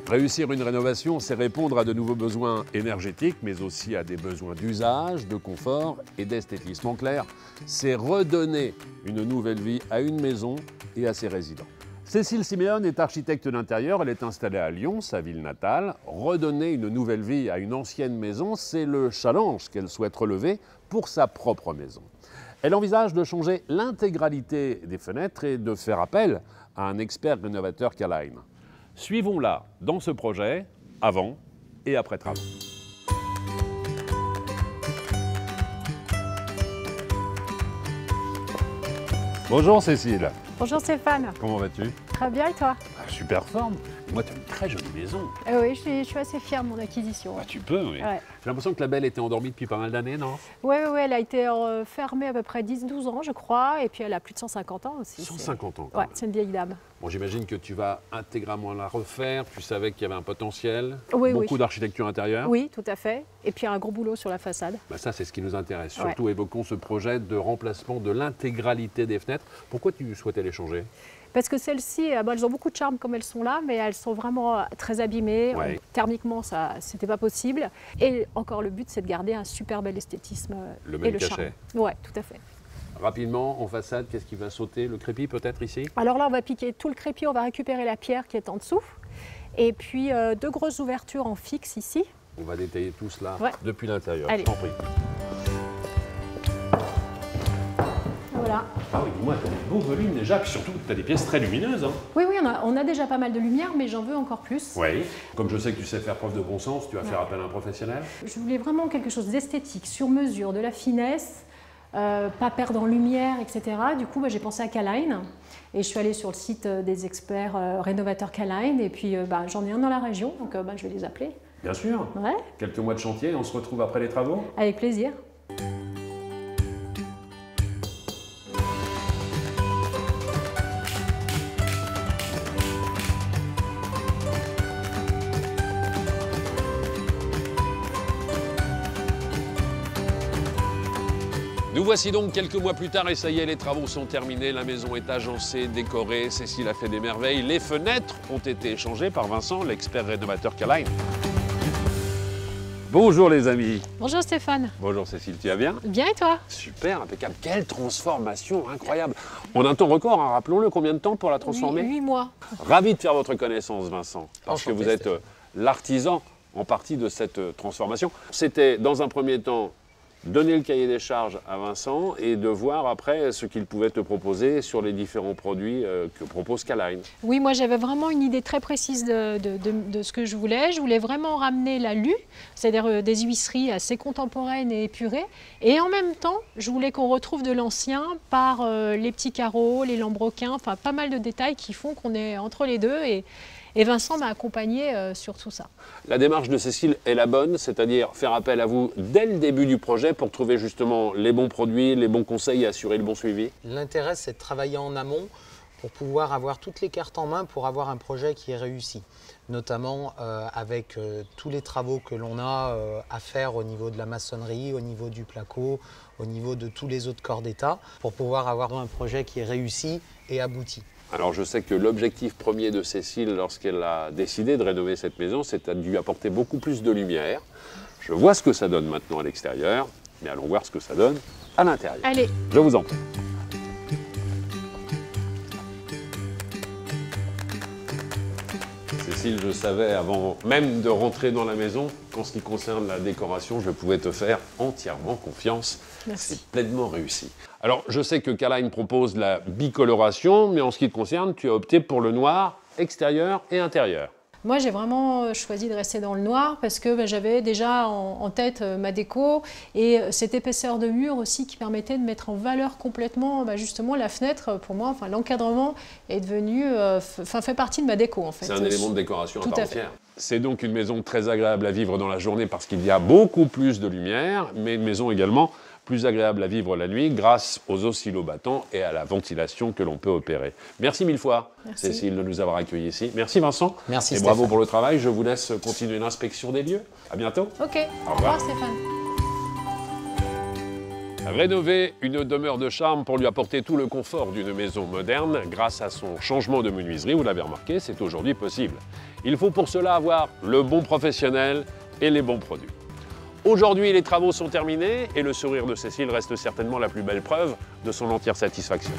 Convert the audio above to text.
Réussir une rénovation, c'est répondre à de nouveaux besoins énergétiques, mais aussi à des besoins d'usage, de confort et d'esthétisme. En clair, c'est redonner une nouvelle vie à une maison et à ses résidents. Cécile Siméon est architecte d'intérieur, elle est installée à Lyon, sa ville natale. Redonner une nouvelle vie à une ancienne maison, c'est le challenge qu'elle souhaite relever pour sa propre maison. Elle envisage de changer l'intégralité des fenêtres et de faire appel à un expert rénovateur K-Line. Suivons-la dans ce projet, avant et après travaux. Bonjour Cécile. Bonjour Stéphane. Comment vas-tu? Très bien et toi? Super forme. Moi, tu as une très jolie maison. Oui, je suis assez fière de mon acquisition. Ah, tu peux, oui. Ouais. J'ai l'impression que la belle était endormie depuis pas mal d'années, non? Oui, elle a été fermée à peu près 10-12 ans, je crois, et puis elle a plus de 150 ans aussi. 150 ans. Ouais, c'est une vieille dame. Bon, j'imagine que tu vas intégralement la refaire. Tu savais qu'il y avait un potentiel. Oui, Beaucoup d'architecture intérieure. Oui, tout à fait. Et puis un gros boulot sur la façade. Bah ça, c'est ce qui nous intéresse. Surtout, évoquons ce projet de remplacement de l'intégralité des fenêtres. Pourquoi tu souhaitais les changer? Parce que celles-ci, elles ont beaucoup de charme comme elles sont là, mais elles sont vraiment très abîmées. Ouais. Thermiquement, ça, c'était pas possible. Et encore, le but, c'est de garder un super bel esthétisme Le et même le cachet. charme. Oui, tout à fait. Rapidement, en façade, qu'est-ce qui va sauter? Le crépi peut-être ici? Alors là, on va piquer tout le crépi, on va récupérer la pierre qui est en dessous. Et puis, deux grosses ouvertures en fixe ici. On va détailler tout cela Ouais. depuis l'intérieur. Allez. Je t'en prie. Voilà. Ah oui, moi, tu as des beaux volumes déjà, puis surtout, tu as des pièces très lumineuses. Hein. Oui, on a déjà pas mal de lumière, mais j'en veux encore plus. Oui. Comme je sais que tu sais faire preuve de bon sens, tu vas faire appel à un professionnel. Je voulais vraiment quelque chose d'esthétique, sur mesure, de la finesse, pas perdre en lumière, etc. Du coup, j'ai pensé à K-Line. Et je suis allée sur le site des experts rénovateurs K-Line. Et puis, j'en ai un dans la région, donc je vais les appeler. Bien sûr. Ouais, Quelques mois de chantier, on se retrouve après les travaux. avec plaisir. Nous voici donc quelques mois plus tard et ça y est, les travaux sont terminés, la maison est agencée, décorée, Cécile a fait des merveilles. Les fenêtres ont été échangées par Vincent, l'expert rénovateur K-Line. Bonjour les amis. Bonjour Stéphane. Bonjour Cécile, tu vas bien? Bien et toi? Super, impeccable. Quelle transformation incroyable. En un temps record, hein, rappelons-le, combien de temps pour la transformer? 8 mois. Ravi de faire votre connaissance Vincent, parce que Enchanté, vous êtes l'artisan en partie de cette transformation. C'était dans un premier temps donner le cahier des charges à Vincent et de voir après ce qu'il pouvait te proposer sur les différents produits que propose K-Line. Oui, moi j'avais vraiment une idée très précise de ce que je voulais. Je voulais vraiment ramener la lue, c'est-à-dire des huisseries assez contemporaines et épurées. Et en même temps, je voulais qu'on retrouve de l'ancien par les petits carreaux, les lambrequins, enfin pas mal de détails qui font qu'on est entre les deux. Et Vincent m'a accompagné sur tout ça. La démarche de Cécile est la bonne, c'est-à-dire faire appel à vous dès le début du projet pour trouver justement les bons produits, les bons conseils et assurer le bon suivi. L'intérêt, c'est de travailler en amont pour pouvoir avoir toutes les cartes en main pour avoir un projet qui est réussi. Notamment avec tous les travaux que l'on a à faire au niveau de la maçonnerie, au niveau du placo, au niveau de tous les autres corps d'État, pour pouvoir avoir un projet qui est réussi et abouti. Alors je sais que l'objectif premier de Cécile lorsqu'elle a décidé de rénover cette maison, c'est de lui apporter beaucoup plus de lumière. Je vois ce que ça donne maintenant à l'extérieur, mais allons voir ce que ça donne à l'intérieur. Allez. Je vous en prie. Cécile, je savais avant même de rentrer dans la maison qu'en ce qui concerne la décoration, je pouvais te faire entièrement confiance. Merci. C'est pleinement réussi. Alors, je sais que K-Line propose la bicoloration, mais en ce qui te concerne, tu as opté pour le noir extérieur et intérieur. Moi, j'ai vraiment choisi de rester dans le noir parce que j'avais déjà en tête ma déco et cette épaisseur de mur aussi qui permettait de mettre en valeur complètement justement la fenêtre. Pour moi, l'encadrement est devenu, fait partie de ma déco en fait. C'est un élément de décoration Tout à part à fait. entière. C'est donc une maison très agréable à vivre dans la journée parce qu'il y a beaucoup plus de lumière, mais une maison également plus agréable à vivre la nuit grâce aux oscillobattants et à la ventilation que l'on peut opérer. Merci mille fois, Merci. Cécile, de nous avoir accueillis ici. Merci Vincent. Merci et Stéphane. bravo pour le travail. Je vous laisse continuer l'inspection des lieux. À bientôt. Ok, Au au revoir. revoir Stéphane. Rénover une demeure de charme pour lui apporter tout le confort d'une maison moderne grâce à son changement de menuiserie, vous l'avez remarqué, c'est aujourd'hui possible. Il faut pour cela avoir le bon professionnel et les bons produits. Aujourd'hui, les travaux sont terminés et le sourire de Cécile reste certainement la plus belle preuve de son entière satisfaction.